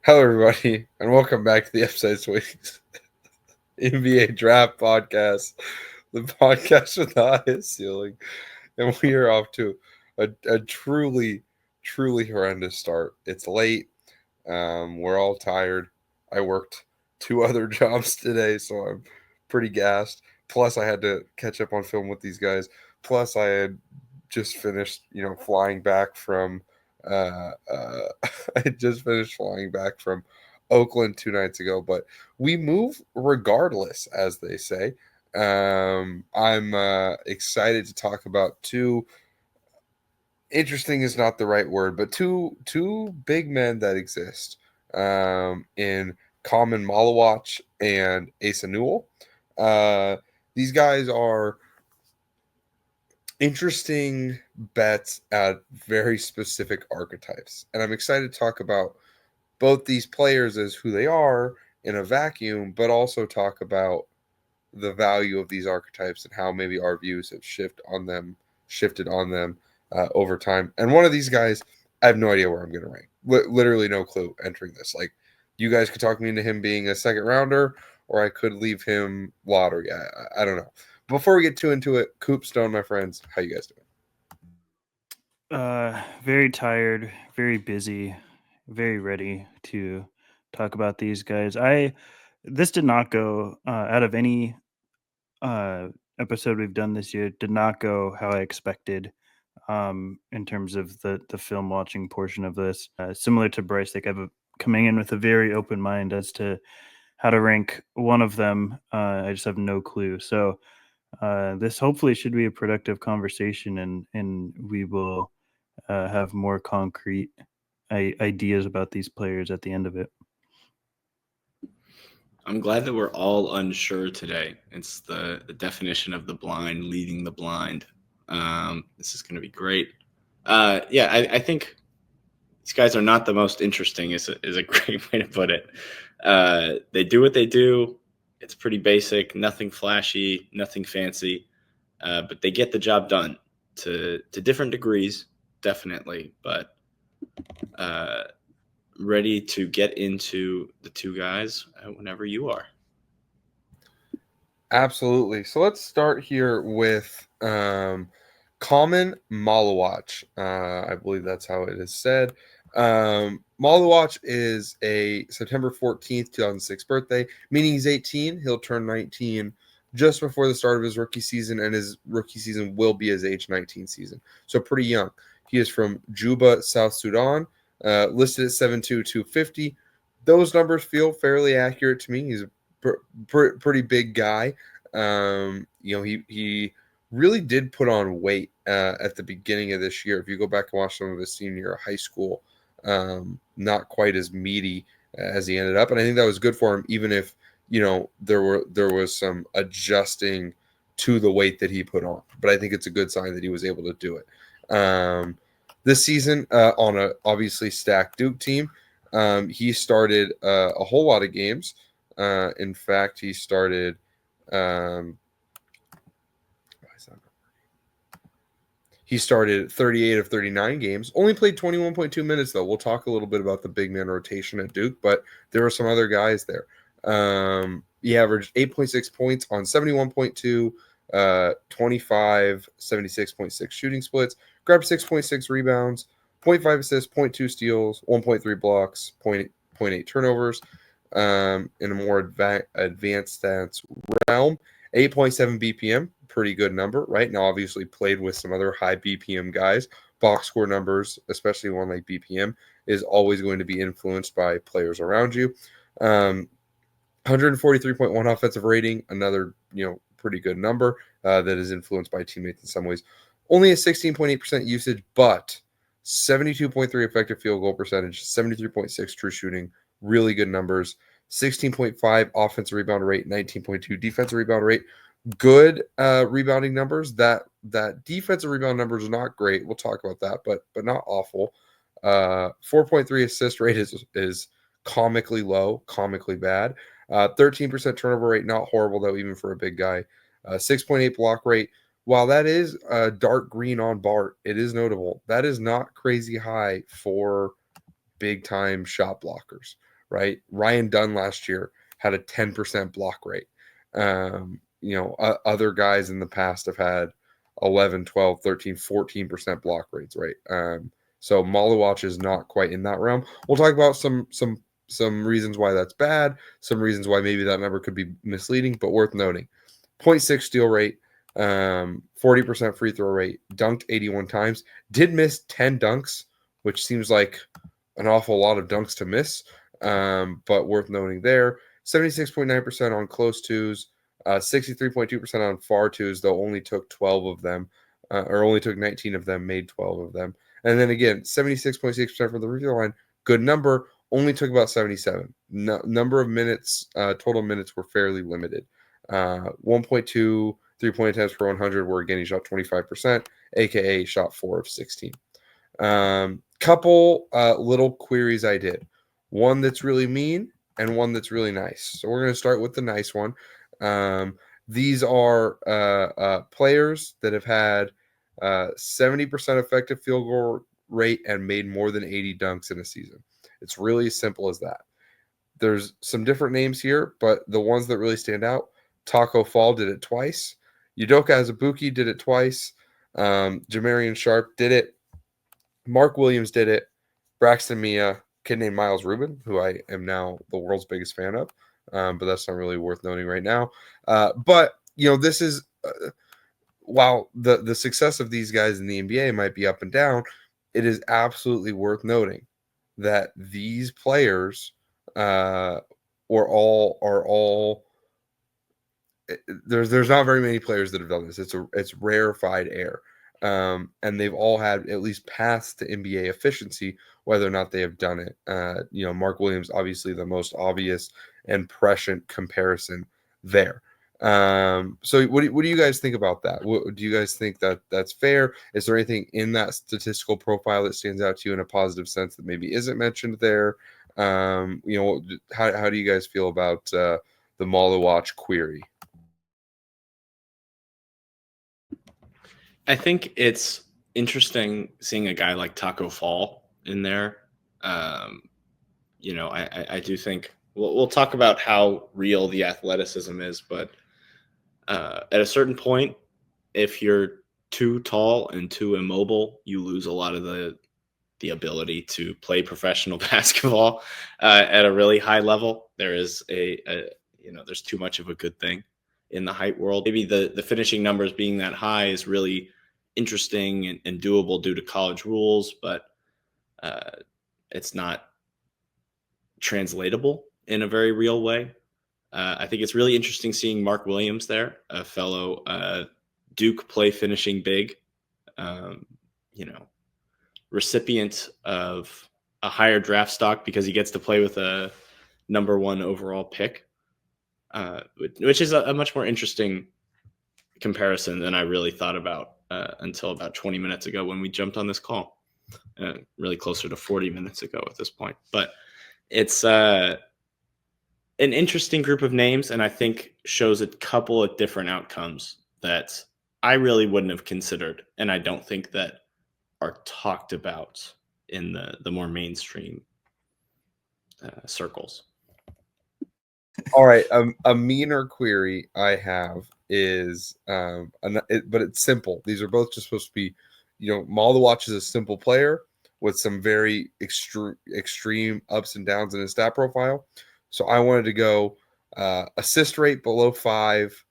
Hello, everybody, and welcome back to the Upside Swings NBA Draft Podcast, the podcast with the highest ceiling. And we are off to a truly horrendous start. It's late. We're all tired. I worked two other jobs today, so I'm pretty gassed. Plus, I had to catch up on film with these guys. Plus, I had just finished, flying back from. I had just finished flying back from Oakland 2 nights ago, but we move regardless, as they say. I'm excited to talk about two. Interesting is not the right word, but two big men that exist in Khaman Maluach and Asa Newell. Uh, these guys are interesting bets at very specific archetypes, and I'm excited to talk about both these players as who they are in a vacuum, but also talk about the value of these archetypes and how maybe our views have shifted on them over time. And one of these guys, I have no idea where I'm going to rank. Literally no clue entering this. Like, you guys could talk me into him being a second rounder, or I could leave him lottery. I don't know. Before we get too into it, Coop Stone, my friends, how you guys doing? Very tired, very busy, very ready to talk about these guys. This did not go out of any uh episode we've done this year. Did not go how I expected. In terms of the film watching portion of this, similar to Bryce, like coming in with a very open mind as to how to rank one of them. I just have no clue. So this hopefully should be a productive conversation, and we will have more concrete ideas about these players at the end of it. I'm glad that we're all unsure today. It's the definition of the blind leading the blind. This is going to be great. I think these guys are not the most interesting. Is a great way to put it. They do what they do. It's pretty basic, nothing flashy, nothing fancy, but they get the job done to different degrees, definitely. But uh, ready to get into the two guys whenever you are. Absolutely. So let's start here with Khaman Maluach. I believe that's how it is said. Maluach is a September 14th, 2006 birthday, meaning he's 18. He'll turn 19 just before the start of his rookie season, and his rookie season will be his age 19 season. So pretty young. He is from Juba, South Sudan, listed at 7'2", 250. Those numbers feel fairly accurate to me. He's a pretty big guy. He really did put on weight at the beginning of this year. If you go back and watch some of his senior year of high school, not quite as meaty as he ended up, and I think that was good for him. Even if there was some adjusting to the weight that he put on, but I think it's a good sign that he was able to do it. This season on a obviously stacked Duke team, he started a whole lot of games. In fact, he started. He started 38 of 39 games. Only played 21.2 minutes, though. We'll talk a little bit about the big man rotation at Duke, but there were some other guys there. He averaged 8.6 points on 71.2, 25, 76.6 shooting splits, grabbed 6.6 rebounds, 0.5 assists, 0.2 steals, 1.3 blocks, 0.8 turnovers. In a more advanced stats realm, 8.7 BPM, pretty good number, right? Now, obviously, played with some other high BPM guys. Box score numbers, especially one like BPM, is always going to be influenced by players around you. 143.1 offensive rating, another pretty good number that is influenced by teammates in some ways. Only a 16.8% usage, but 72.3 effective field goal percentage, 73.6 true shooting, really good numbers. 16.5 offensive rebound rate, 19.2 defensive rebound rate. Good rebounding numbers. That defensive rebound numbers are not great. We'll talk about that, but not awful. 4.3 assist rate is comically low, comically bad. 13% turnover rate, not horrible though, even for a big guy. 6.8 block rate. While that is dark green on Bart, it is notable. That is not crazy high for big time shot blockers. right? Ryan Dunn last year had a 10% block rate. Other guys in the past have had 11, 12, 13, 14% block rates, right? So Maluach is not quite in that realm. We'll talk about some reasons why that's bad, some reasons why maybe that number could be misleading, but worth noting. 0.6 steal rate, 40% free throw rate, dunked 81 times, did miss 10 dunks, which seems like an awful lot of dunks to miss, but worth noting there. 76.9% on close twos, 63.2% on far twos, though only took 12 of them, or only took 19 of them, made 12 of them. And then again, 76.6% from the free throw line, good number, only took about 77. Number of minutes, total minutes were fairly limited. 1.2 3-point attempts per 100, where again he shot 25%, aka shot 4 of 16. Couple little queries I did. One that's really mean and one that's really nice. So we're going to start with the nice one. These are players that have had 70% effective field goal rate and made more than 80 dunks in a season. It's really as simple as that. There's some different names here, but the ones that really stand out, Taco Fall did it twice. Udoka Azubuike did it twice. Jamarian Sharp did it. Mark Williams did it. Braxton Mia, kid named Miles Rubin, who I am now the world's biggest fan of, but that's not really worth noting right now. But this is while the success of these guys in the NBA might be up and down, it is absolutely worth noting that these players are all. There's not very many players that have done this. It's rarefied air. And they've all had at least paths to NBA efficiency, whether or not they have done it. Mark Williams, obviously the most obvious and prescient comparison there. So what do you guys think about that? Do you guys think that that's fair? Is there anything in that statistical profile that stands out to you in a positive sense that maybe isn't mentioned there? How do you guys feel about the Maluach query? I think it's interesting seeing a guy like Taco Fall in there. I do think we'll talk about how real the athleticism is, but at a certain point, if you're too tall and too immobile, you lose a lot of the ability to play professional basketball at a really high level. There is there's too much of a good thing in the height world. Maybe the finishing numbers being that high is really interesting and doable due to college rules, but it's not translatable in a very real way. I think it's really interesting seeing Mark Williams there, a fellow Duke play finishing big, recipient of a higher draft stock because he gets to play with a number 1 overall pick, which is a much more interesting comparison than I really thought about until about 20 minutes ago when we jumped on this call, really closer to 40 minutes ago at this point. But it's an interesting group of names, and I think shows a couple of different outcomes that I really wouldn't have considered, and I don't think that are talked about in the more mainstream circles. All right, a meaner query I have is, but it's simple. These are both just supposed to be, Maluach is a simple player with some very extreme ups and downs in his stat profile. So I wanted to go assist rate below 5,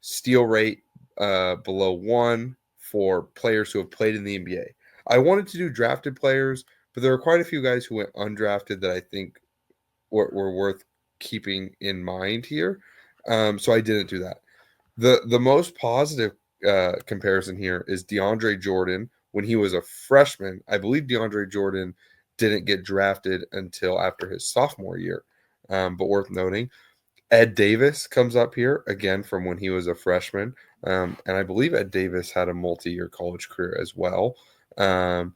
steal rate below 1 for players who have played in the NBA. I wanted to do drafted players, but there are quite a few guys who went undrafted that I think were worth keeping in mind here. So I didn't do that. The most positive comparison here is DeAndre Jordan. When he was a freshman, I believe DeAndre Jordan didn't get drafted until after his sophomore year, but worth noting. Ed Davis comes up here again from when he was a freshman, and I believe Ed Davis had a multi-year college career as well. Hashim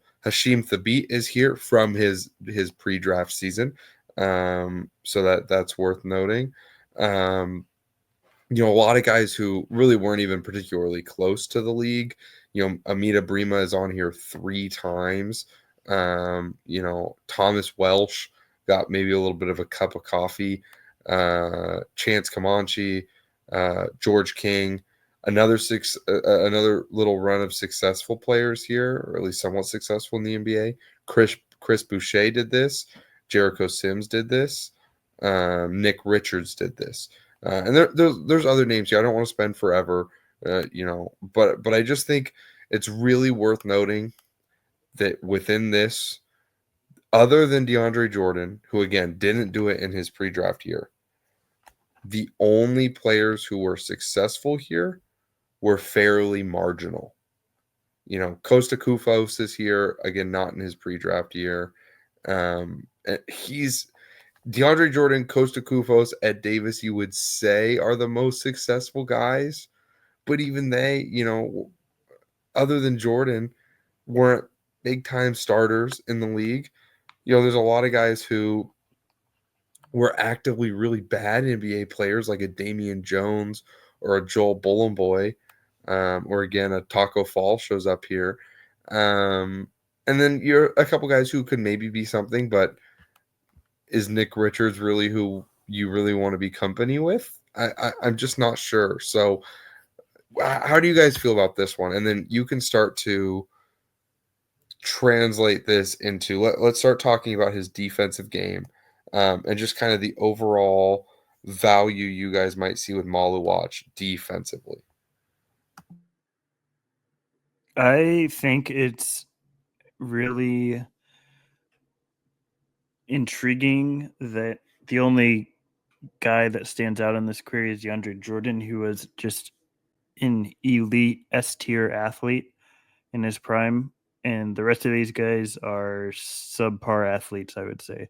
Thabit is here from his pre-draft season, so that's worth noting. A lot of guys who really weren't even particularly close to the league. Amita Brima is on here 3 times. Thomas Welsh got maybe a little bit of a cup of coffee. Chance Comanche, George King, another little run of successful players here, or at least somewhat successful in the NBA. Chris Boucher did this. Jericho Sims did this. Nick Richards did this. And there's other names here. I don't want to spend forever, but I just think it's really worth noting that within this, other than DeAndre Jordan, who again didn't do it in his pre-draft year, the only players who were successful here were fairly marginal. Costa Koufos is here, again, not in his pre-draft year. He's DeAndre Jordan, Costa Koufos, Ed Davis, you would say are the most successful guys. But even they, other than Jordan, weren't big-time starters in the league. There's a lot of guys who were actively really bad NBA players, like a Damian Jones or a Joel Bolomboy, or again, a Taco Fall shows up here. And then you're a couple guys who could maybe be something, but is Nick Richards really who you really want to be company with? I'm just not sure. So how do you guys feel about this one? And then you can start to translate this into, let's start talking about his defensive game, and just kind of the overall value you guys might see with Maluach defensively. I think it's really intriguing that the only guy that stands out in this career is DeAndre Jordan, who was just an elite S-tier athlete in his prime, and the rest of these guys are subpar athletes, I would say.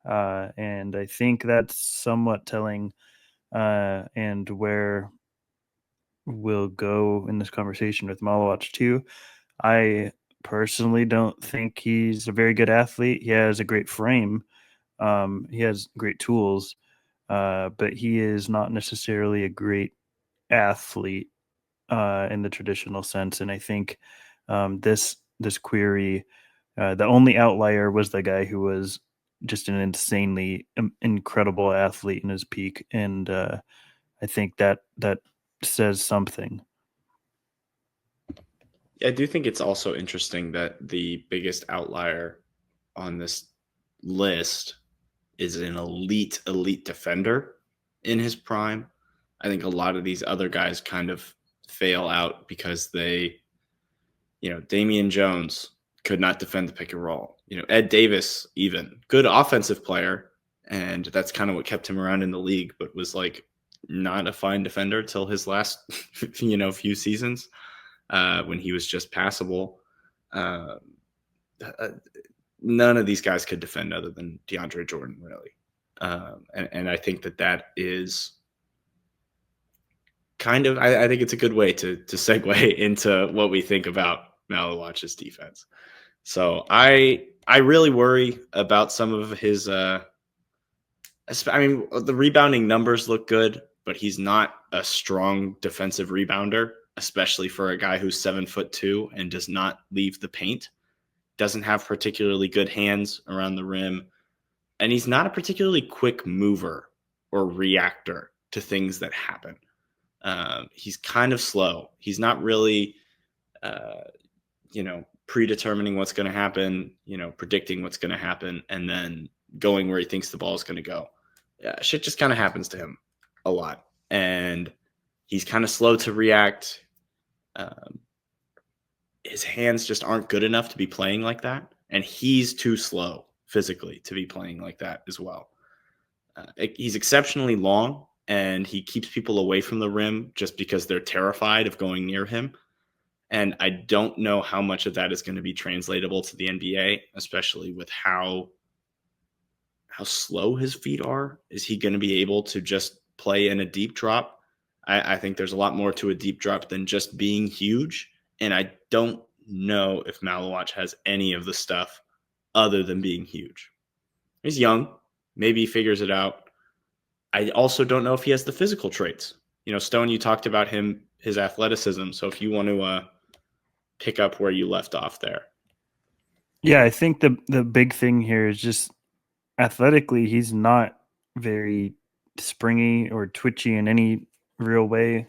And I think that's somewhat telling, and where we'll go in this conversation with Maluach too. I personally don't think he's a very good athlete. He has a great frame. He has great tools, but he is not necessarily a great athlete in the traditional sense. And I think this query, the only outlier was the guy who was just an insanely incredible athlete in his peak, and I think that says something. I do think it's also interesting that the biggest outlier on this list is an elite defender in his prime. I think a lot of these other guys kind of fail out because they, Damian Jones could not defend the pick and roll. Ed Davis, even good offensive player, and that's kind of what kept him around in the league, but was like not a fine defender till his last, few seasons. When he was just passable. None of these guys could defend other than DeAndre Jordan, really. And I think that is kind of, I think it's a good way to segue into what we think about Maluach's defense. So I really worry about some of his, the rebounding numbers look good, but he's not a strong defensive rebounder, especially for a guy who's 7'2" and does not leave the paint, doesn't have particularly good hands around the rim, and he's not a particularly quick mover or reactor to things that happen. He's kind of slow. He's not really, predetermining what's going to happen, predicting what's going to happen, and then going where he thinks the ball is going to go. Shit just kind of happens to him a lot, and he's kind of slow to react. His hands just aren't good enough to be playing like that. And he's too slow physically to be playing like that as well. He's exceptionally long, and he keeps people away from the rim just because they're terrified of going near him. And I don't know how much of that is going to be translatable to the NBA, especially with how slow his feet are. Is he going to be able to just play in a deep drop? I think there's a lot more to a deep drop than just being huge. And I don't know if Maluach has any of the stuff other than being huge. He's young. Maybe he figures it out. I also don't know if he has the physical traits. Stone, you talked about his athleticism. So if you want to pick up where you left off there. Yeah, I think the big thing here is just athletically, he's not very springy or twitchy in any real way.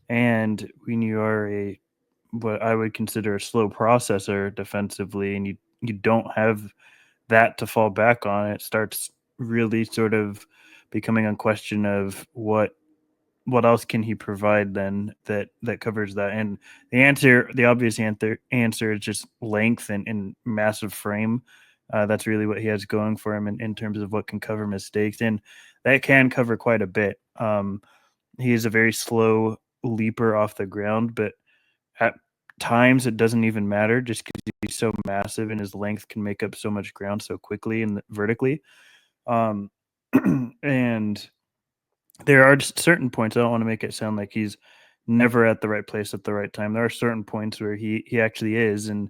And when you are what I would consider a slow processor defensively, and you don't have that to fall back on, it starts really sort of becoming a question of what else can he provide then that covers that. And the obvious answer is just length and massive frame. That's really what he has going for him in terms of what can cover mistakes, and that can cover quite a bit. He is a very slow leaper off the ground, but at times it doesn't even matter just because he's so massive and his length can make up so much ground so quickly and vertically. Um, and there are just certain points. I don't want to make it sound like he's never at the right place at the right time. There are certain points where he actually is, and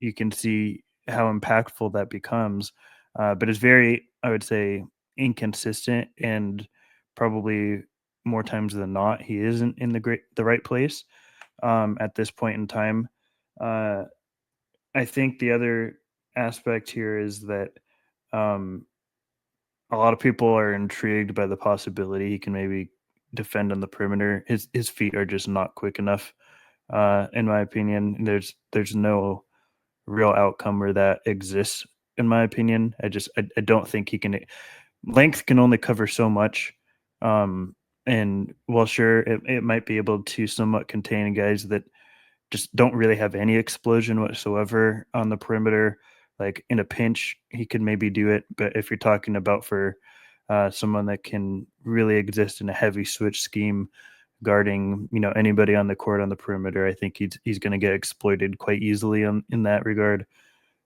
you can see how impactful that becomes. But it's very, I would say, inconsistent, and probably more times than not, he isn't in the right place at this point in time. Uh, I think the other aspect here is that um, a lot of people are intrigued by the possibility he can maybe defend on the perimeter. His feet are just not quick enough, in my opinion. There's no real outcome where that exists, in my opinion. I don't think he can. Length can only cover so much. And well, sure, it might be able to somewhat contain guys that just don't really have any explosion whatsoever on the perimeter. Like in a pinch, he could maybe do it, but if you're talking about for someone that can really exist in a heavy switch scheme, guarding anybody on the court on the perimeter, I think he's going to get exploited quite easily in that regard.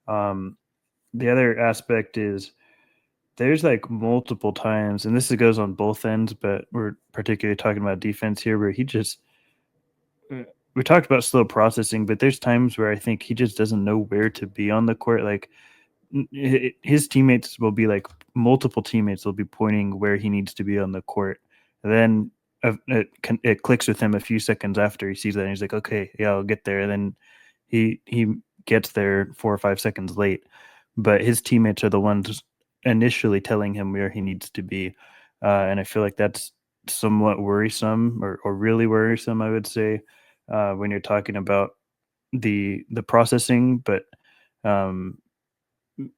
Um, the other aspect is there's like multiple times, and this goes on both ends, but we're particularly talking about defense here, where he just we talked about slow processing, but there's times where I think he just doesn't know where to be on the court. Like his teammates will be like multiple teammates will be pointing where he needs to be on the court. And then it clicks with him a few seconds after he sees that, and he's like, "Okay, yeah, I'll get there." And then he gets there 4 or 5 seconds late, but his teammates are the ones initially telling him where he needs to be, and I feel like that's somewhat worrisome or really worrisome, I would say, when you're talking about the processing, but um,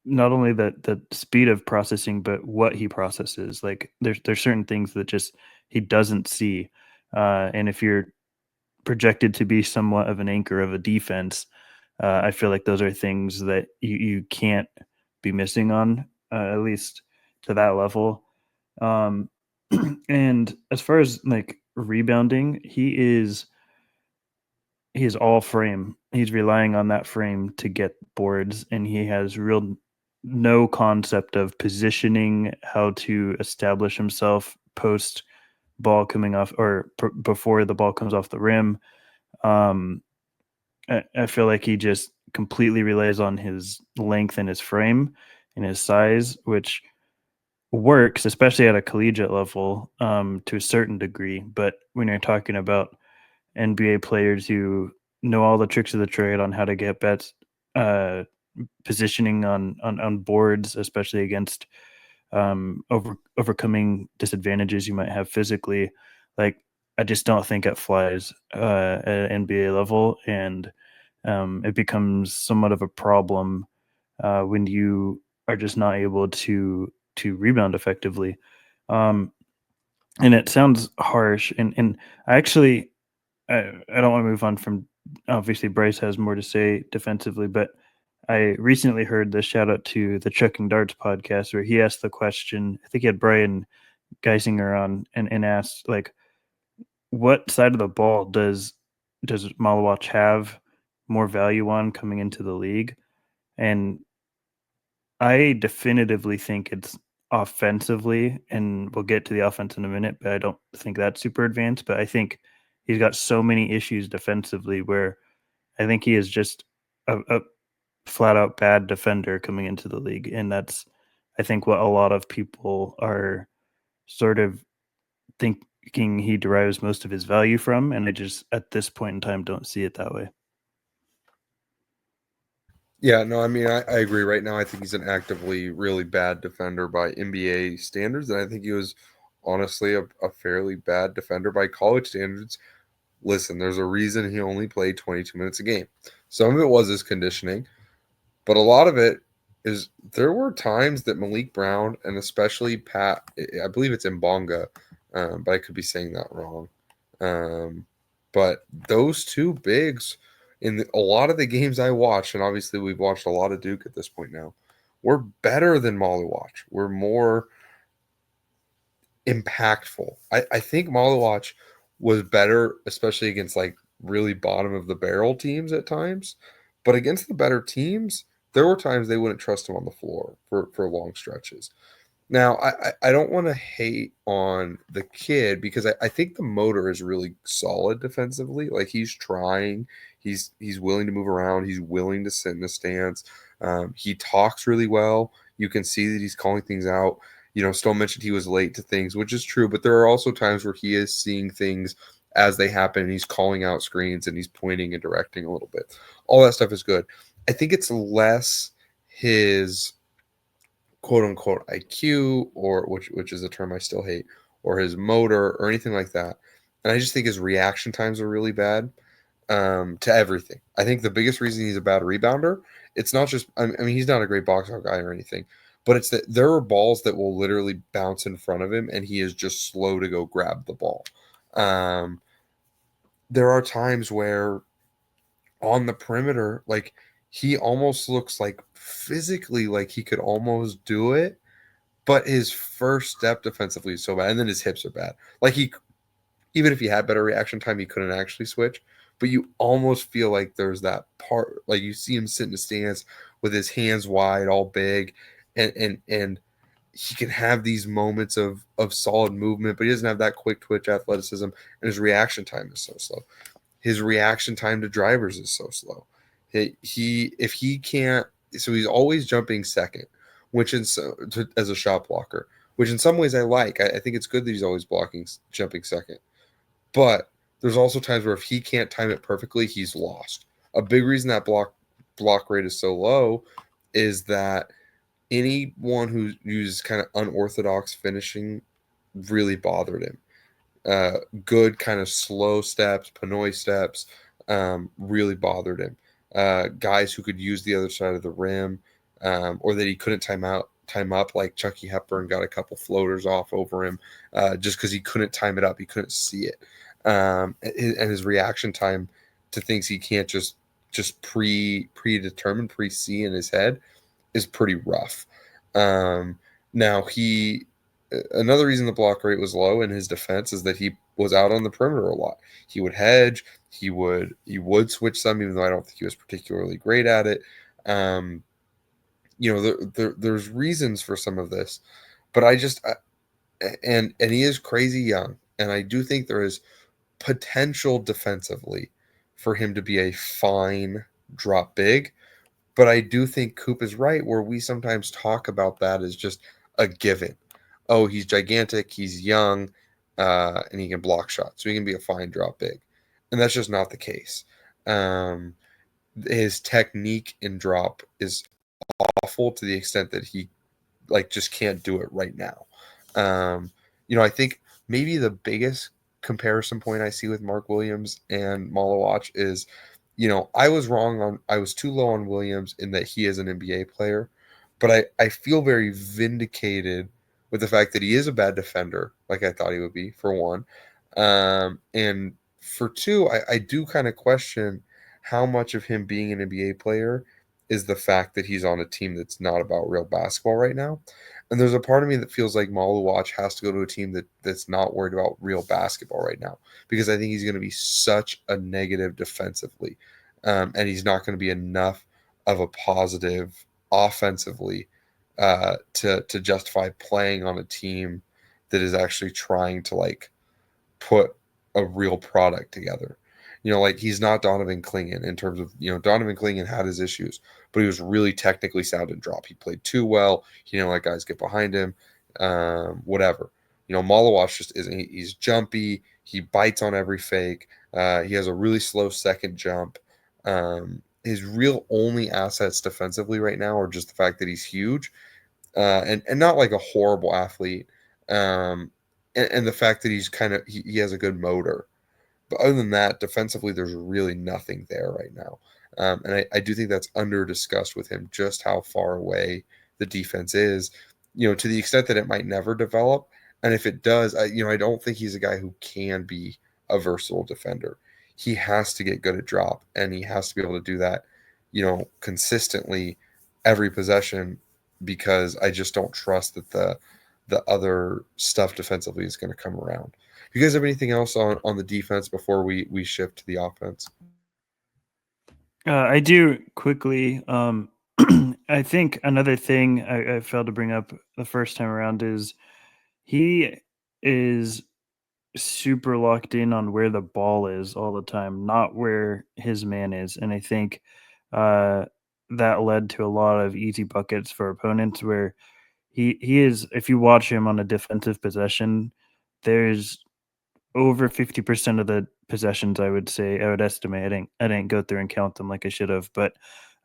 not only the speed of processing, but what he processes. Like there's certain things that just he doesn't see, and if you're projected to be somewhat of an anchor of a defense, I feel like those are things that you can't be missing on, at least to that level. Um, and as far as like rebounding, he is all frame. He's relying on that frame to get boards, and he has real no concept of positioning, how to establish himself post ball coming off or before the ball comes off the rim. Um, I feel like he just completely relies on his length and his frame and his size, which works, especially at a collegiate level, to a certain degree. But when you're talking about NBA players who know all the tricks of the trade on how to get bets, uh, positioning on boards, especially against overcoming disadvantages you might have physically. Like I just don't think it flies at NBA level, and it becomes somewhat of a problem when you are just not able to rebound effectively. Um, and it sounds harsh, and I actually I don't want to move on from obviously Bryce has more to say defensively, but I recently heard the shout out to the Chucking Darts podcast where he asked the question. I think he had Brian Geisinger on and asked like, what side of the ball does Maluach have more value on coming into the league? And I definitively think it's offensively, and we'll get to the offense in a minute, but I don't think that's super advanced. But I think he's got so many issues defensively where I think he is just a flat out bad defender coming into the league. And that's, I think, what a lot of people are sort of thinking he derives most of his value from. And I just, at this point in time, don't see it that way. Yeah, no, I mean, I agree. Right now, I think he's an actively really bad defender by NBA standards, and I think he was honestly a fairly bad defender by college standards. Listen, there's a reason he only played 22 minutes a game. Some of it was his conditioning, but a lot of it is there were times that Malik Brown and especially Pat, I believe it's Mbonga, but I could be saying that wrong. Um, but those two bigs in a lot of the games I watched, and obviously we've watched a lot of Duke at this point now, we're better than Maluach. We're more impactful. I think Maluach was better, especially against like really bottom of the barrel teams at times. But against the better teams, there were times they wouldn't trust him on the floor for long stretches. Now, I don't want to hate on the kid because I think the motor is really solid defensively. Like he's trying, he's willing to move around, he's willing to sit in the stance. He talks really well. You can see that he's calling things out. Stone mentioned he was late to things, which is true, but there are also times where he is seeing things as they happen and he's calling out screens and he's pointing and directing a little bit. All that stuff is good. I think it's less his quote unquote IQ or which is a term I still hate or his motor or anything like that. And I just think his reaction times are really bad to everything. I think the biggest reason he's a bad rebounder, it's not just I mean he's not a great box out guy or anything, but it's that there are balls that will literally bounce in front of him and he is just slow to go grab the ball. Um, there are times where on the perimeter, like he almost looks like physically like he could almost do it, but his first step defensively is so bad, and then his hips are bad. Like even if he had better reaction time, he couldn't actually switch. But you almost feel like there's that part, like you see him sit in the stance with his hands wide, all big, and he can have these moments of solid movement, but he doesn't have that quick twitch athleticism, and his reaction time is so slow. His reaction time to drivers is so slow. He if he can't, so he's always jumping second, which as a shot blocker, which in some ways I like. I think it's good that he's always jumping second, but there's also times where if he can't time it perfectly, he's lost. A big reason that block rate is so low is that anyone who uses kind of unorthodox finishing really bothered him. Good kind of slow steps, Pinoy steps, really bothered him. Guys who could use the other side of the rim, or that he couldn't time up, like Chucky Hepburn got a couple floaters off over him, just because he couldn't time it up, he couldn't see it, and his reaction time to things he can't just predetermine, pre-see in his head is pretty rough. Now another reason the block rate was low in his defense is that he was out on the perimeter a lot. He would hedge, he would switch some, even though I don't think he was particularly great at it. Um, there's reasons for some of this, but and he is crazy young, and I do think there is potential defensively for him to be a fine drop big. But I do think Coop is right where we sometimes talk about that as just a given. Oh, he's gigantic, he's young, and he can block shots. So he can be a fine drop big. And that's just not the case. Um, his technique in drop is awful to the extent that he like just can't do it right now. I think maybe the biggest comparison point I see with Mark Williams and Malawach is, I was too low on Williams in that he is an NBA player, but I feel very vindicated with the fact that he is a bad defender, like I thought he would be, for one. And for two, I do kind of question how much of him being an NBA player is the fact that he's on a team that's not about real basketball right now. And there's a part of me that feels like Maluach has to go to a team that's not worried about real basketball right now, because I think he's going to be such a negative defensively, and he's not going to be enough of a positive offensively to justify playing on a team that is actually trying to like put a real product together. Like he's not Donovan Clingan in terms of, Donovan Clingan had his issues, but he was really technically sound in drop. He played too well. He didn't let guys get behind him, whatever. Malawach just isn't. He's jumpy. He bites on every fake. He has a really slow second jump. his real only assets defensively right now are just the fact that he's huge, and not like a horrible athlete, and the fact that he's kind of he has a good motor. But other than that, defensively, there's really nothing there right now. And I do think that's under discussed with him, just how far away the defense is, to the extent that it might never develop. And if it does, I don't think he's a guy who can be a versatile defender. He has to get good at drop, and he has to be able to do that, consistently every possession, because I just don't trust that the other stuff defensively is going to come around. You guys have anything else on the defense before we shift to the offense? I do quickly. I think another thing I failed to bring up the first time around is he is super locked in on where the ball is all the time, not where his man is. And I think that led to a lot of easy buckets for opponents where he is, if you watch him on a defensive possession, there's over 50% of the possessions, I would say, I would estimate. I didn't go through and count them like I should have, but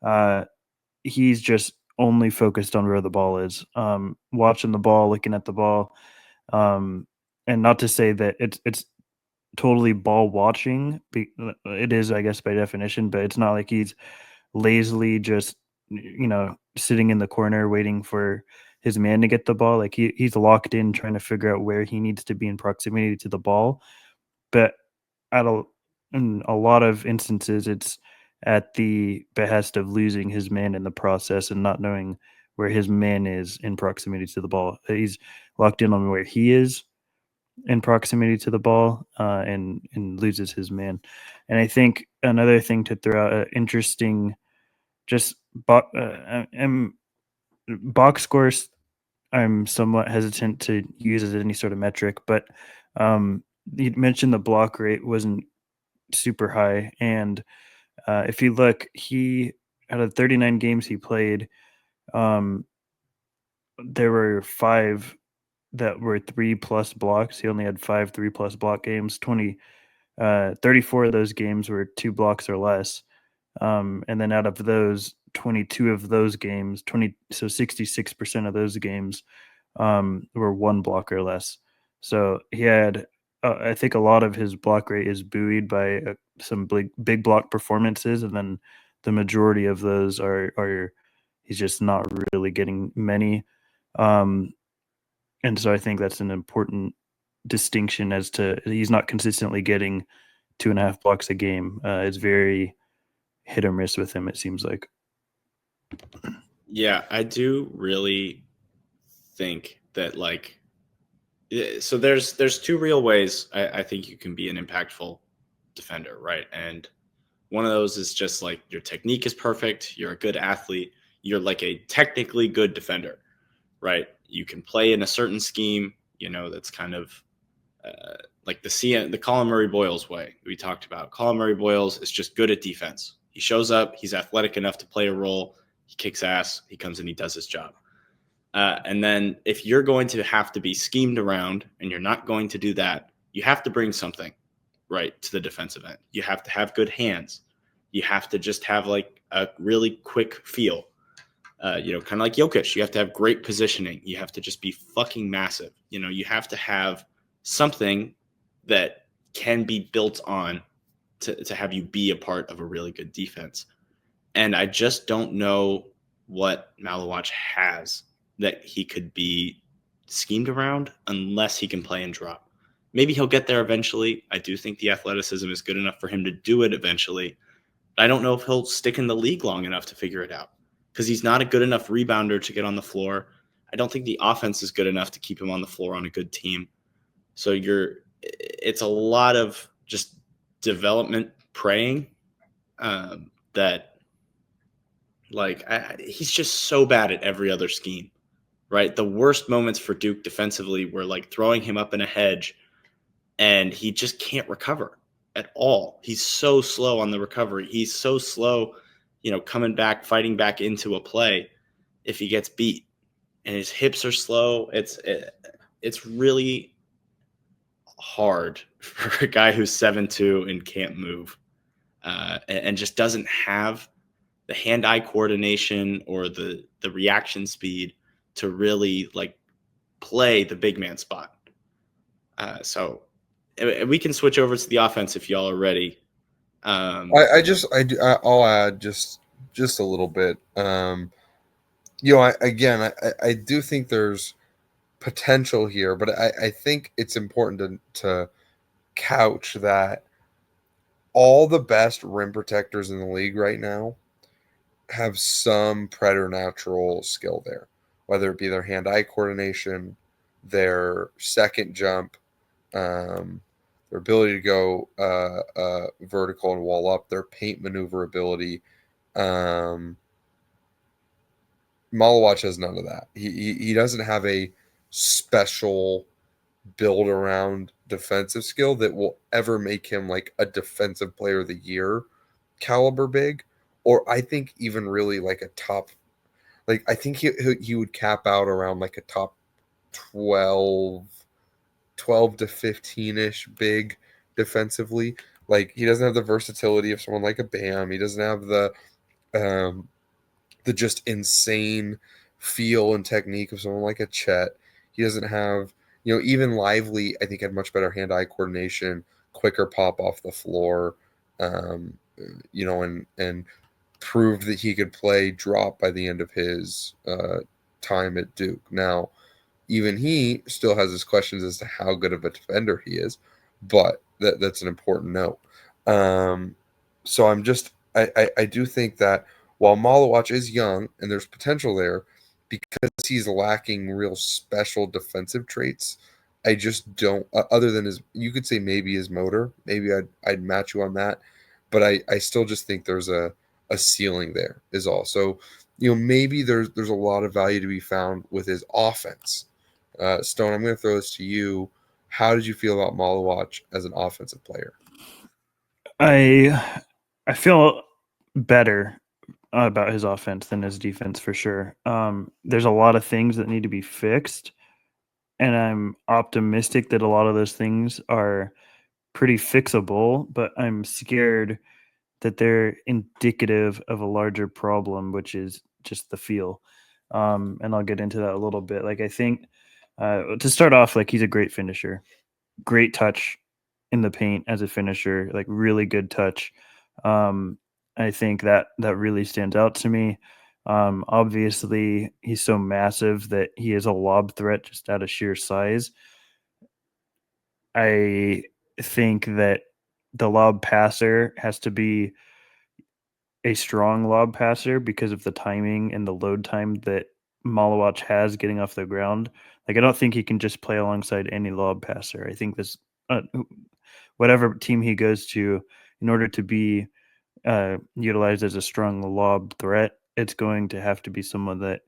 uh, he's just only focused on where the ball is, watching the ball, looking at the ball, and not to say that it's totally ball watching. It is, I guess, by definition, but it's not like he's lazily just sitting in the corner waiting for his man to get the ball. Like he's locked in trying to figure out where he needs to be in proximity to the ball, but at in a lot of instances, it's at the behest of losing his man in the process and not knowing where his man is in proximity to the ball. He's locked in on where he is in proximity to the ball, and loses his man. And I think another thing to throw out, interesting, just box scores, I'm somewhat hesitant to use as any sort of metric, but you mentioned the block rate wasn't super high, and if you look, he out of 39 games he played, um, there were 5 that were 3+ blocks. He only had 5 3+ block games. 34 of those games were 2 blocks or less. And then out of those, 22 of those games, 66% of those games were 1 block or less. So he had, I think a lot of his block rate is buoyed by some big block performances, and then the majority of those are he's just not really getting many. And so I think that's an important distinction as to he's not consistently getting 2.5 blocks a game. It's very hit or miss with him, it seems like. Yeah, I do really think that so there's 2 real ways I think you can be an impactful defender, right? And one of those is just like your technique is perfect, you're a good athlete, you're like a technically good defender, right? You can play in a certain scheme, that's kind of like the Colin Murray Boyles way we talked about. Colin Murray Boyles is just good at defense. He shows up, he's athletic enough to play a role, he kicks ass, he comes in, he does his job. And then if you're going to have to be schemed around and you're not going to do that, you have to bring something right to the defensive end. You have to have good hands. You have to just have like a really quick feel. Kind of like Jokic. You have to have great positioning. You have to just be fucking massive. You have to have something that can be built on to have you be a part of a really good defense. And I just don't know what Maluach has that he could be schemed around unless he can play and drop. Maybe he'll get there eventually. I do think the athleticism is good enough for him to do it eventually. I don't know if he'll stick in the league long enough to figure it out because he's not a good enough rebounder to get on the floor. I don't think the offense is good enough to keep him on the floor on a good team. So it's a lot of just development praying that he's just so bad at every other scheme, right? The worst moments for Duke defensively were like throwing him up in a hedge and he just can't recover at all. He's so slow on the recovery. He's so slow, coming back, fighting back into a play if he gets beat, and his hips are slow. It's really hard for a guy who's 7'2" and can't move and just doesn't have hand-eye coordination or the reaction speed to really like play the big man spot. So we can switch over to the offense if y'all are ready. I'll add just a little bit. I do think there's potential here, but I think it's important to couch that all the best rim protectors in the league right now have some preternatural skill there, whether it be their hand-eye coordination, their second jump, their ability to go vertical and wall up, their paint maneuverability. Maluach has none of that. He doesn't have a special build around defensive skill that will ever make him like a defensive player of the year caliber big, or I think even really like a top, like I think he would cap out around like a top 12 to 15-ish big defensively. Like he doesn't have the versatility of someone like a Bam. He doesn't have the just insane feel and technique of someone like a Chet. He doesn't have, even Lively, I think, had much better hand-eye coordination, quicker pop off the floor, and proved that he could play drop by the end of his time at Duke. Now, even he still has his questions as to how good of a defender he is, but that's an important note. So I do think that while Maluach is young and there's potential there, because he's lacking real special defensive traits, I just don't. Other than you could say maybe his motor. Maybe I'd match you on that, but I still just think there's a ceiling there is all. So maybe there's a lot of value to be found with his offense. Stone, I'm going to throw this to you. How did you feel about Maluach as an offensive player? I feel better about his offense than his defense for sure. There's a lot of things that need to be fixed, and I'm optimistic that a lot of those things are pretty fixable, but I'm scared that they're indicative of a larger problem, which is just the feel. And I'll get into that a little bit. Like I think to start off, like he's a great finisher, great touch in the paint as a finisher, like really good touch. I think that really stands out to me. Obviously, he's so massive that he is a lob threat just out of sheer size. I think that the lob passer has to be a strong lob passer because of the timing and the load time that Maluach has getting off the ground. Like, I don't think he can just play alongside any lob passer. I think this, whatever team he goes to, in order to be utilized as a strong lob threat, it's going to have to be someone that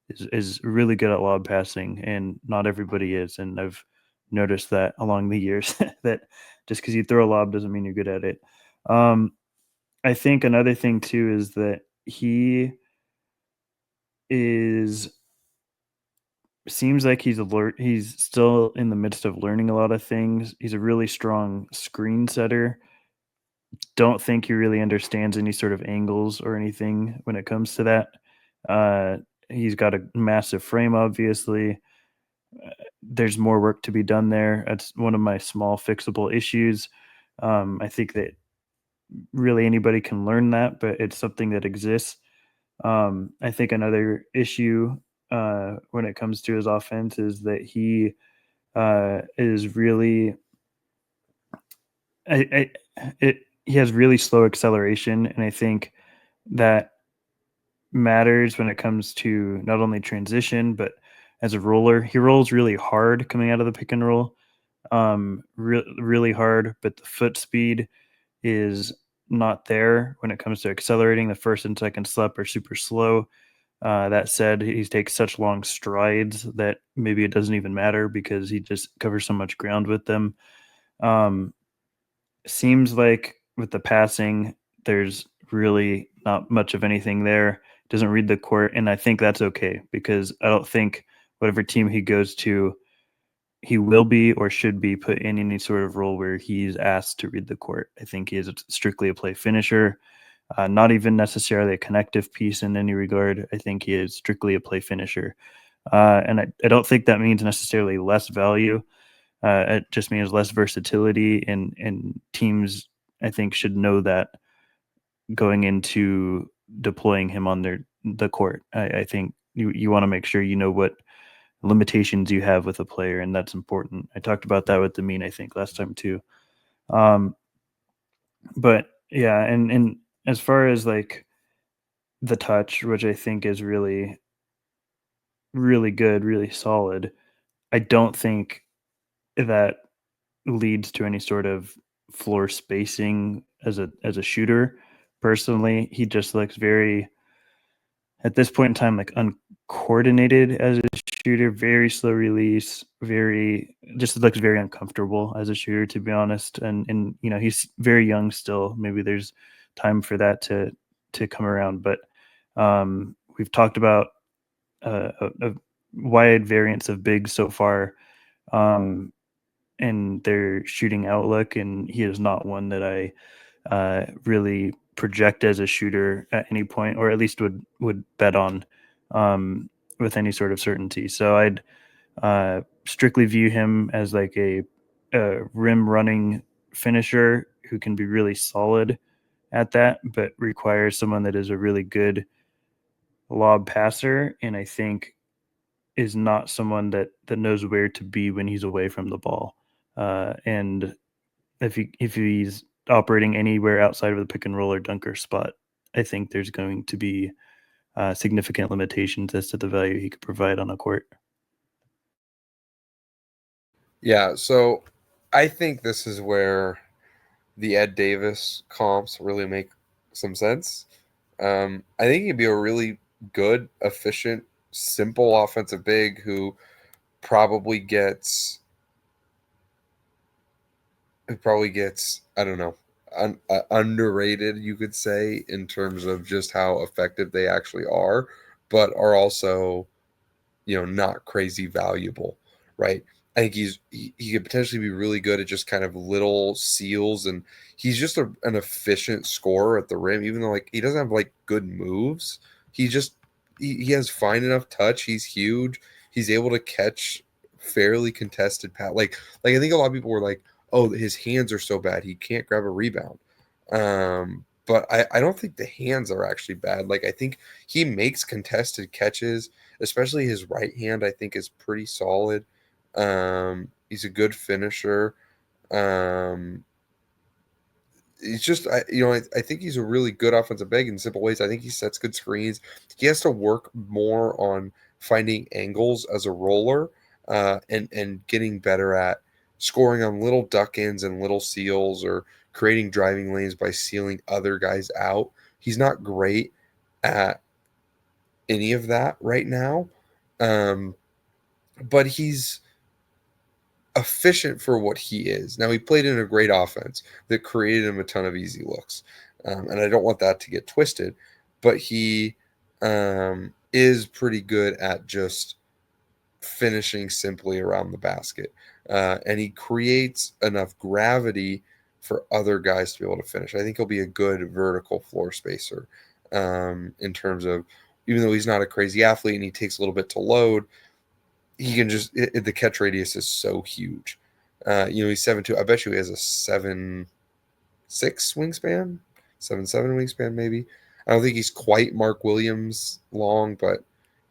is really good at lob passing, and not everybody is. And I've noticed that along the years that just because you throw a lob doesn't mean you're good at it. I think another thing too is that he seems like he's alert. He's still in the midst of learning a lot of things. He's a really strong screen setter. Don't think he really understands any sort of angles or anything when it comes to that. He's got a massive frame, obviously. There's more work to be done there. That's one of my small fixable issues. I think that really anybody can learn that, but it's something that exists. I think another issue when it comes to his offense is that he is really he has really slow acceleration, and I think that matters when it comes to not only transition but as a roller. He rolls really hard coming out of the pick and roll, really hard, but the foot speed is not there when it comes to accelerating. The first and second step are super slow. That said, he takes such long strides that maybe it doesn't even matter because he just covers so much ground with them. Seems like with the passing, there's really not much of anything there. Doesn't read the court, and I think that's okay because I don't think whatever team he goes to, he will be or should be put in any sort of role where he's asked to read the court. I think he is strictly a play finisher. Not even necessarily a connective piece in any regard. I think he is strictly a play finisher. And I don't think that means necessarily less value. It just means less versatility, and teams, I think, should know that going into deploying him on the court. I think you want to make sure you know what limitations you have with a player, and that's important. I talked about that with Demin, I think, last time too. But yeah, and as far as like the touch, which I think is really, really good, really solid, I don't think that leads to any sort of floor spacing as a shooter. Personally, he just looks very, at this point in time, like uncoordinated as a shooter, very slow release, very, just looks very uncomfortable as a shooter, to be honest. And he's very young still. Maybe there's time for that to come around. But we've talked about a wide variance of bigs so far. And their shooting outlook, and he is not one that I really project as a shooter at any point, or at least would bet on with any sort of certainty. So I'd strictly view him as like a rim running finisher who can be really solid at that, but requires someone that is a really good lob passer, and I think is not someone that knows where to be when he's away from the ball. And if he's operating anywhere outside of the pick and roll or dunker spot, I think there's going to be significant limitations as to the value he could provide on a court. Yeah, so I think this is where the Ed Davis comps really make some sense. I think he'd be a really good, efficient, simple offensive big who probably gets I don't know, underrated, you could say, in terms of just how effective they actually are, but are also, not crazy valuable, right? I think he could potentially be really good at just kind of little seals, and he's just an efficient scorer at the rim, even though like he doesn't have like good moves. He just he has fine enough touch. He's huge. He's able to catch fairly contested pass. Like I think a lot of people were like, oh, his hands are so bad he can't grab a rebound. But I don't think the hands are actually bad. Like I think he makes contested catches, especially his right hand, I think is pretty solid. He's a good finisher. Um, he's just, I think he's a really good offensive big in simple ways. I think he sets good screens. He has to work more on finding angles as a roller, and getting better at scoring on little duck ins and little seals, or creating driving lanes by sealing other guys out. He's not great at any of that right now. But he's efficient for what he is. Now, he played in a great offense that created him a ton of easy looks. And I don't want that to get twisted, but he is pretty good at just finishing simply around the basket. And he creates enough gravity for other guys to be able to finish. I think he'll be a good vertical floor spacer, in terms of, even though he's not a crazy athlete and he takes a little bit to load, he can just the catch radius is so huge. He's 7'2". I bet you he has a 7'6" wingspan, 7'7" wingspan maybe. I don't think he's quite Mark Williams long, but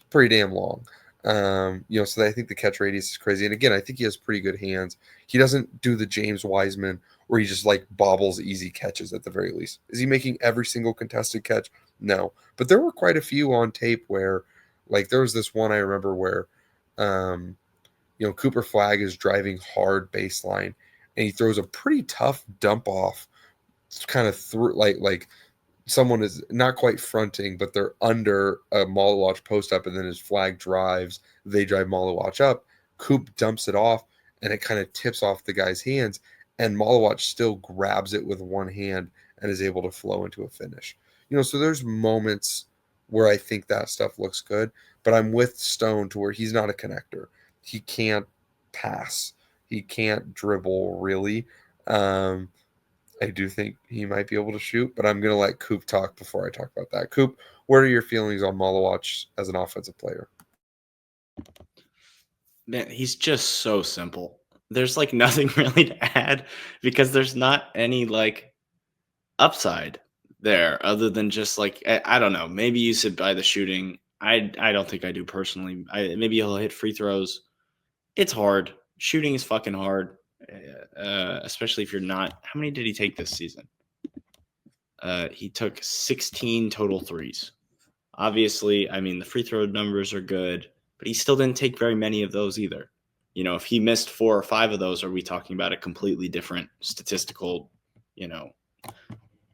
pretty damn long. So I think the catch radius is crazy. And again, I think he has pretty good hands. He doesn't do the James Wiseman where he just like bobbles easy catches at the very least. Is he making every single contested catch? No. But there were quite a few on tape where, like, there was this one I remember where Cooper Flag is driving hard baseline and he throws a pretty tough dump off kind of through like someone is not quite fronting, but they're under a Maluach post up, and then his Flag drives. They drive Maluach up. Coop dumps it off, and it kind of tips off the guy's hands, and Maluach still grabs it with one hand and is able to flow into a finish. So there's moments where I think that stuff looks good, but I'm with Stone to where he's not a connector. He can't pass. He can't dribble really. I do think he might be able to shoot, but I'm going to let Coop talk before I talk about that. Coop, what are your feelings on Maluach as an offensive player? Man, he's just so simple. There's like nothing really to add because there's not any like upside there other than just like I don't know. Maybe you sit by the shooting. I don't think I do personally. Maybe he'll hit free throws. It's hard. Shooting is fucking hard, especially if you're not. How many did he take this season? He took 16 total threes. Obviously, I mean the free throw numbers are good, but he still didn't take very many of those either. You know, if he missed 4 or 5 of those, are we talking about a completely different statistical, you know,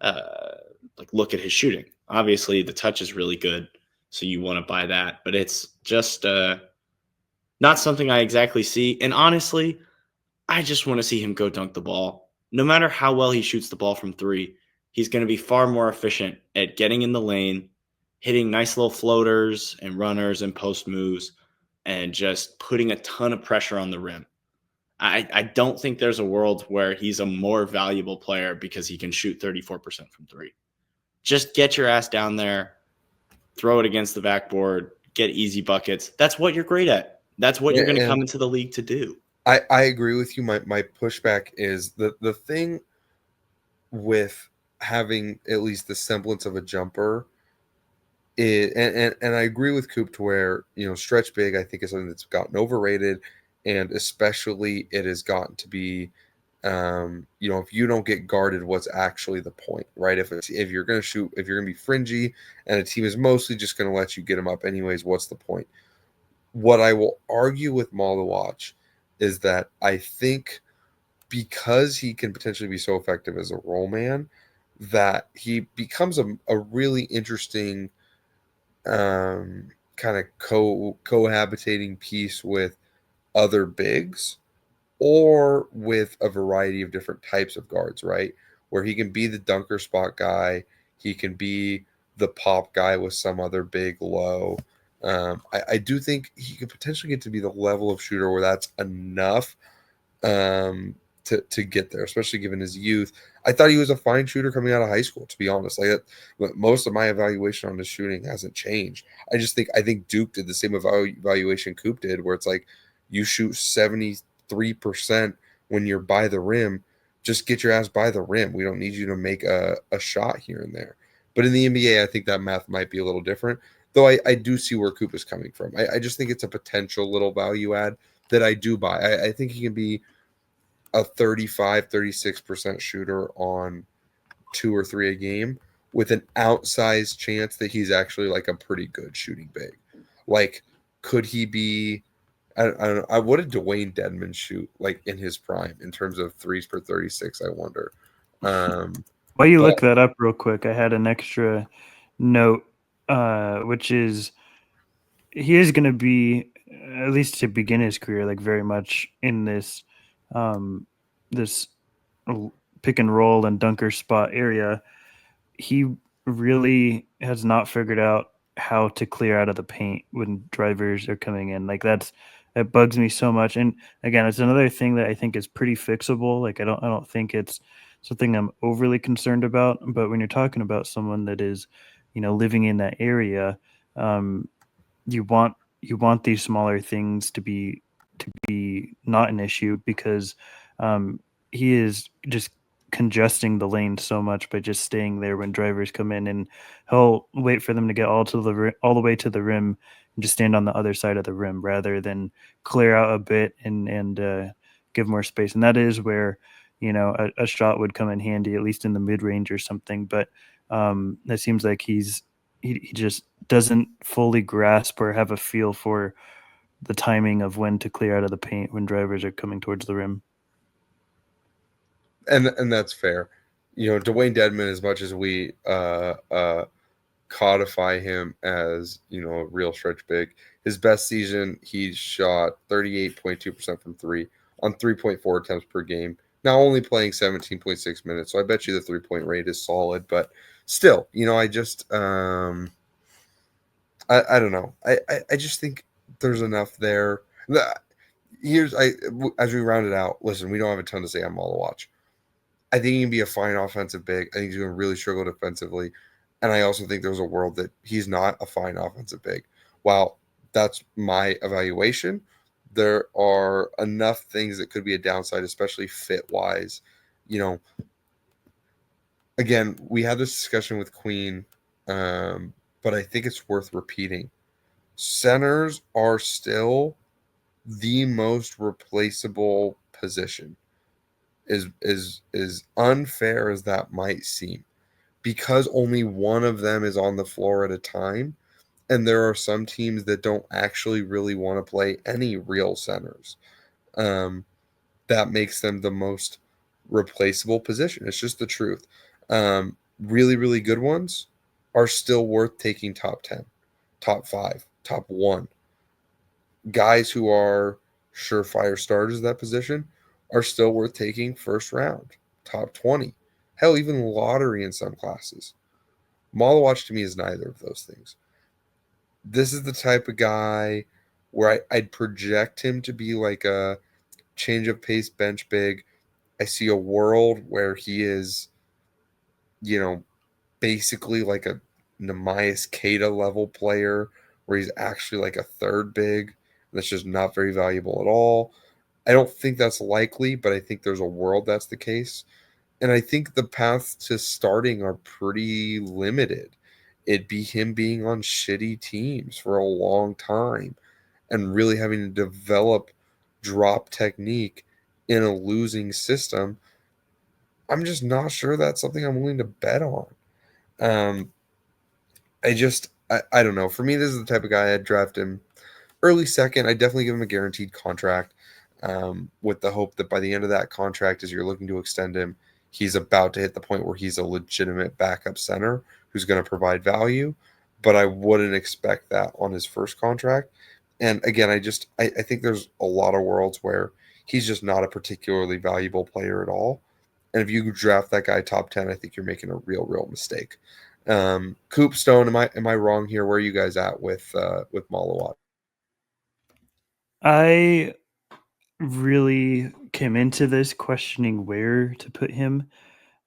like look at his shooting? Obviously, the touch is really good, so you want to buy that, but it's just not something I exactly see. And honestly, I just want to see him go dunk the ball. No matter how well he shoots the ball from three, he's going to be far more efficient at getting in the lane, hitting nice little floaters and runners and post moves, and just putting a ton of pressure on the rim. I don't think there's a world where he's a more valuable player because he can shoot 34% from three. Just get your ass down there, throw it against the backboard, get easy buckets. That's what you're great at. That's what you're going to come into the league to do. I agree with you. My pushback is the thing with having at least the semblance of a jumper is, and I agree with Coop to where, you know, stretch big I think is something that's gotten overrated, and especially it has gotten to be, you know, if you don't get guarded, what's actually the point, right? If you're going to shoot, if you're going to be fringy and a team is mostly just going to let you get them up anyways, what's the point? What I will argue with Maluach is that I think because he can potentially be so effective as a role man, that he becomes a really interesting kind of cohabitating piece with other bigs or with a variety of different types of guards, right? Where he can be the dunker spot guy, he can be the pop guy with some other big low. I do think he could potentially get to be the level of shooter where that's enough to get there, especially given his youth. I thought he was a fine shooter coming out of high school, to be honest. Most of my evaluation on his shooting hasn't changed. I think Duke did the same evaluation Coop did, where it's like you shoot 73% when you're by the rim. Just get your ass by the rim. We don't need you to make a shot here and there. But in the NBA, I think that math might be a little different. Though I do see where Coop is coming from. I just think it's a potential little value add that I do buy. I think he can be a 36% shooter on 2 or 3 a game with an outsized chance that he's actually like a pretty good shooting big. Like, could he be? I don't know. What did Dwayne Dedman shoot like in his prime in terms of threes per 36? I wonder. While you look that up real quick, I had an extra note, which is he is going to be, at least to begin his career, like very much in this this pick and roll and dunker spot area. He really has not figured out how to clear out of the paint when drivers are coming in. Like that bugs me so much. And again, it's another thing that I think is pretty fixable. Like I don't think it's something I'm overly concerned about. But when you're talking about someone that is, you know, living in that area, you want these smaller things to be not an issue because he is just congesting the lane so much by just staying there when drivers come in, and he'll wait for them to get all the way to the rim and just stand on the other side of the rim rather than clear out a bit and give more space. And that is where, you know, a shot would come in handy, at least in the mid range or something. But it seems like he just doesn't fully grasp or have a feel for the timing of when to clear out of the paint when drivers are coming towards the rim. And that's fair. You know, Dwayne Dedman, as much as we codify him as, you know, a real stretch big, his best season, he shot 38.2% from three on 3.4 attempts per game. Now only playing 17.6 minutes. So I bet you the 3-point rate is solid, but still, you know, I just I don't know. I just think there's enough there. As we round it out, listen, we don't have a ton to say on Maluach. I think he can be a fine offensive big. I think he's going to really struggle defensively. And I also think there's a world that he's not a fine offensive big. While that's my evaluation, there are enough things that could be a downside, especially fit-wise. Again, we had this discussion with Queen, but I think it's worth repeating. Centers are still the most replaceable position. Is unfair as that might seem, because only one of them is on the floor at a time, and there are some teams that don't actually really want to play any real centers. That makes them the most replaceable position. It's just the truth. Really, really good ones are still worth taking top 10, top 5, top 1. Guys who are surefire starters at that position are still worth taking first round, top 20. Hell, even lottery in some classes. Maluach to me is neither of those things. This is the type of guy where I'd project him to be like a change of pace bench big. I see a world where he is, basically like a Nemias Keita level player, where he's actually like a third big. That's just not very valuable at all. I don't think that's likely, but I think there's a world that's the case. And I think the paths to starting are pretty limited. It'd be him being on shitty teams for a long time and really having to develop drop technique in a losing system. I'm just not sure that's something I'm willing to bet on. I don't know. For me, this is the type of guy I'd draft him early second. I definitely give him a guaranteed contract, with the hope that by the end of that contract, as you're looking to extend him, he's about to hit the point where he's a legitimate backup center who's going to provide value. But I wouldn't expect that on his first contract. And again, I think there's a lot of worlds where he's just not a particularly valuable player at all. And if you draft that guy top 10, I think you're making a real mistake. Coop Stone, am I wrong here? Where are you guys at with Maluach? I really came into this questioning where to put him.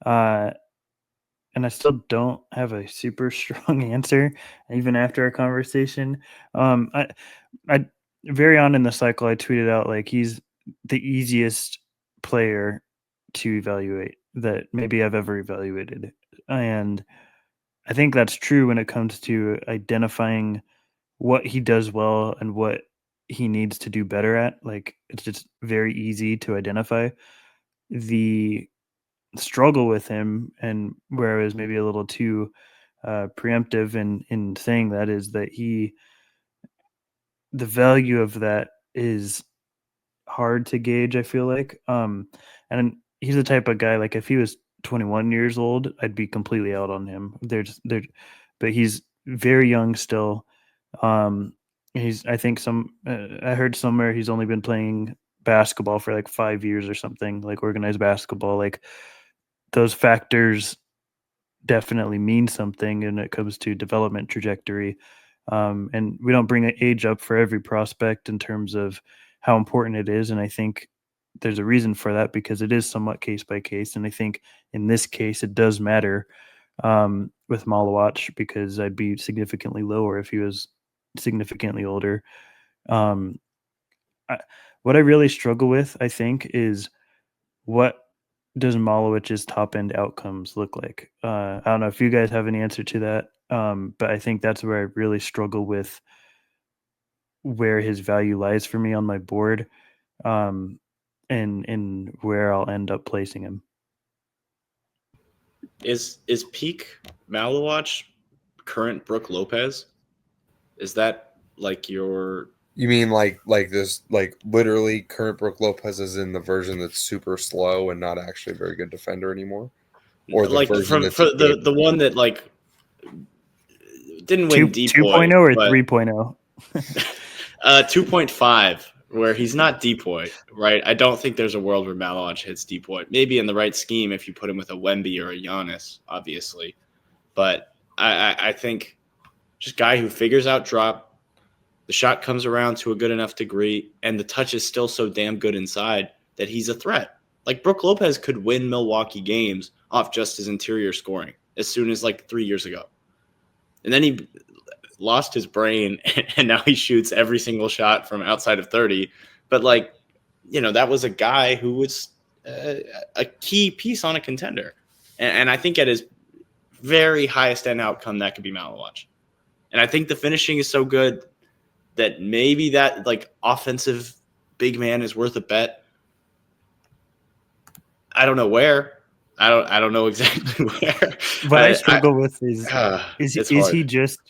And I still don't have a super strong answer, even after our conversation. I very on in the cycle, I tweeted out like he's the easiest player to evaluate that maybe I've ever evaluated, and I think that's true when it comes to identifying what he does well and what he needs to do better at. Like it's just very easy to identify. The struggle with him, and where I was maybe a little too preemptive in saying that, is that the value of that is hard to gauge, I feel like. And he's the type of guy, like if he was 21 years old, I'd be completely out on him. But he's very young still. I think I heard somewhere he's only been playing basketball for like 5 years or something, like organized basketball. Like those factors definitely mean something when it comes to development trajectory. And we don't bring age up for every prospect in terms of how important it is. And I think there's a reason for that, because it is somewhat case by case. And I think in this case, it does matter with Maluach, because I'd be significantly lower if he was significantly older. Um, what I really struggle with, I think, is what does Malowich's top end outcomes look like? I don't know if you guys have any answer to that, but I think that's where I really struggle with where his value lies for me on my board, um, and where I'll end up placing him. Is peak Maluach current Brooke Lopez? Is that like your? You mean like this, like literally current Brooke Lopez is in the version that's super slow and not actually a very good defender anymore, or the Like version that's for the one that like didn't win 2.0 or 3.0? 2.5, where he's not Depoy, right? I don't think there's a world where Maluach hits Depoy. Maybe in the right scheme if you put him with a Wemby or a Giannis, obviously. But I think just guy who figures out drop, the shot comes around to a good enough degree, and the touch is still so damn good inside that he's a threat. Like Brook Lopez could win Milwaukee games off just his interior scoring as soon as like 3 years ago. And then he lost his brain and now he shoots every single shot from outside of 30. But like, that was a guy who was a key piece on a contender. And I think at his very highest end outcome, that could be Maluach. And I think the finishing is so good that maybe that like offensive big man is worth a bet. I don't know where. I don't know exactly where. What I struggle with is hard. Is he just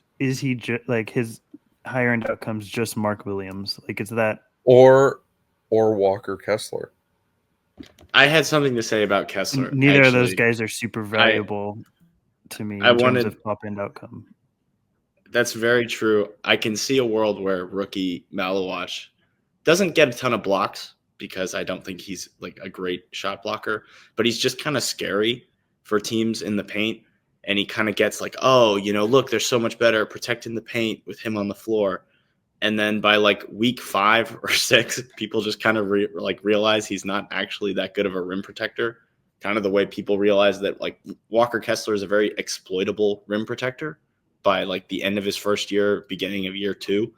like his higher end outcomes just Mark Williams? Like, is that or Walker Kessler? I had something to say about Kessler. Neither of those guys are super valuable to me in terms of top end outcome. That's very true. I can see a world where rookie Maluach doesn't get a ton of blocks because I don't think he's like a great shot blocker, but he's just kind of scary for teams in the paint. And he kind of gets like, oh, look, they're so much better protecting the paint with him on the floor. And then by like week 5 or 6, people just kind of realize he's not actually that good of a rim protector. Kind of the way people realize that like Walker Kessler is a very exploitable rim protector by like the end of his first year, beginning of year 2.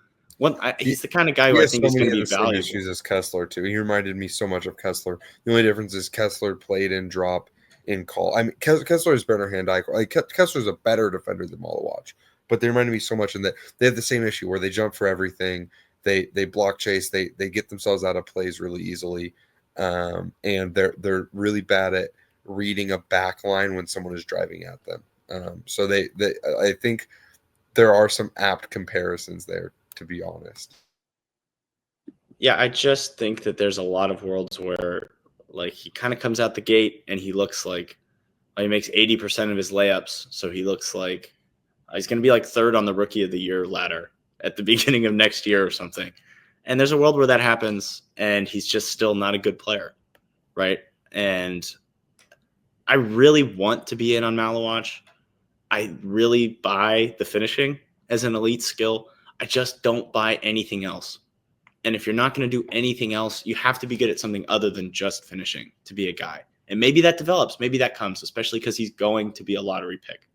He's the kind of guy who I think is going to be valuable. Issues as Kessler too. He reminded me so much of Kessler. The only difference is Kessler played and drop in call. I mean, Kessler is better hand-eye. Like Kessler is a better defender than Maluach, but they reminded me so much in that they have the same issue where they jump for everything. They block chase. They get themselves out of plays really easily, and they're really bad at reading a back line when someone is driving at them. So I think there are some apt comparisons there, to be honest. Yeah, I just think that there's a lot of worlds where like he kind of comes out the gate and he looks like he makes 80% of his layups. So he looks like he's going to be like 3rd on the rookie of the year ladder at the beginning of next year or something. And there's a world where that happens and he's just still not a good player, right? And I really want to be in on Maluach. I really buy the finishing as an elite skill. I just don't buy anything else. And if you're not going to do anything else, you have to be good at something other than just finishing to be a guy. And maybe that develops. Maybe that comes, especially because he's going to be a lottery pick.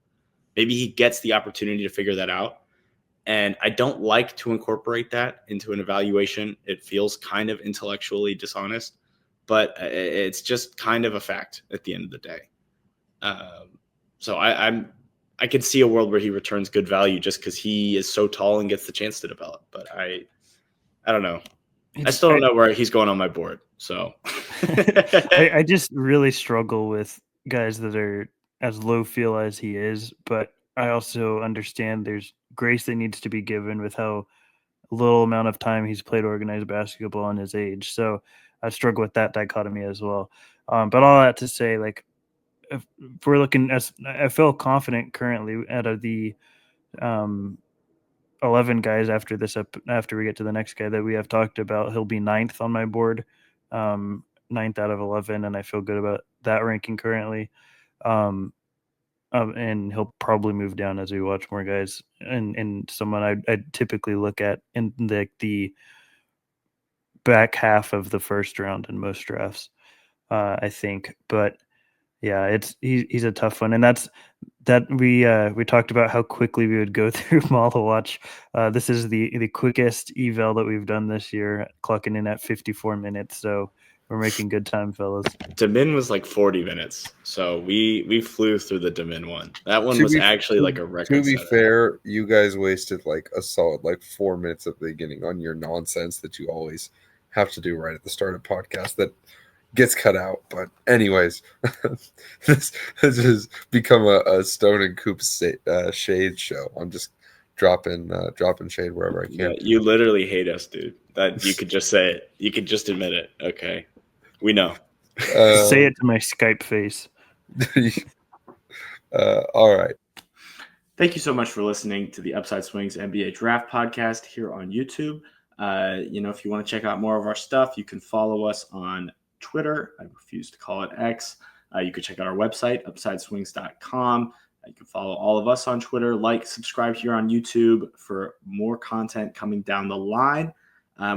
Maybe he gets the opportunity to figure that out. And I don't like to incorporate that into an evaluation. It feels kind of intellectually dishonest, but it's just kind of a fact at the end of the day. So I can see a world where he returns good value just because he is so tall and gets the chance to develop. But I don't know. I still don't know where he's going on my board. So I just really struggle with guys that are as low feel as he is, but I also understand there's grace that needs to be given with how little amount of time he's played organized basketball in his age. So I struggle with that dichotomy as well. But all that to say, like, if we're looking at, I feel confident currently out of the 11 guys after we get to the next guy that we have talked about, he'll be 9th on my board, 9th out of 11, and I feel good about that ranking currently. And he'll probably move down as we watch more guys. And someone I'd typically look at in the back half of the first round in most drafts, I think. But yeah, he's a tough one, and that's that we talked about how quickly we would go through Maluach. This is the quickest eval that we've done this year, clocking in at 54 minutes. So we're making good time, fellas. Demin was like 40 minutes, so we flew through the Demin one. That one was actually like a record. To be fair, you guys wasted like a solid like 4 minutes at the beginning on your nonsense that you always have to do right at the start of podcast that gets cut out. But anyways, this has become a Stone and Coop shade show. I'm just dropping shade wherever I can. Yeah, you literally hate us, dude. That you could just say it. You could just admit it. Okay, we know. Say it to my Skype face. All right. Thank you so much for listening to the Upside Swings NBA Draft Podcast here on YouTube. If you want to check out more of our stuff, you can follow us on Twitter. I refuse to call it X. You can check out our website, upsideswings.com. You can follow all of us on Twitter, subscribe here on YouTube for more content coming down the line.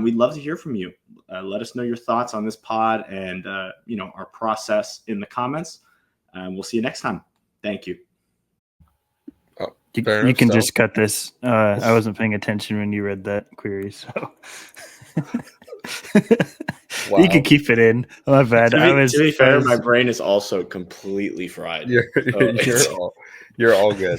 We'd love to hear from you. Let us know your thoughts on this pod and our process in the comments. We'll see you next time. Thank you. Oh, you can just cut this. I wasn't paying attention when you read that query, so Wow. You can keep it in. My bad. To be fair, my brain is also completely fried. You're all good.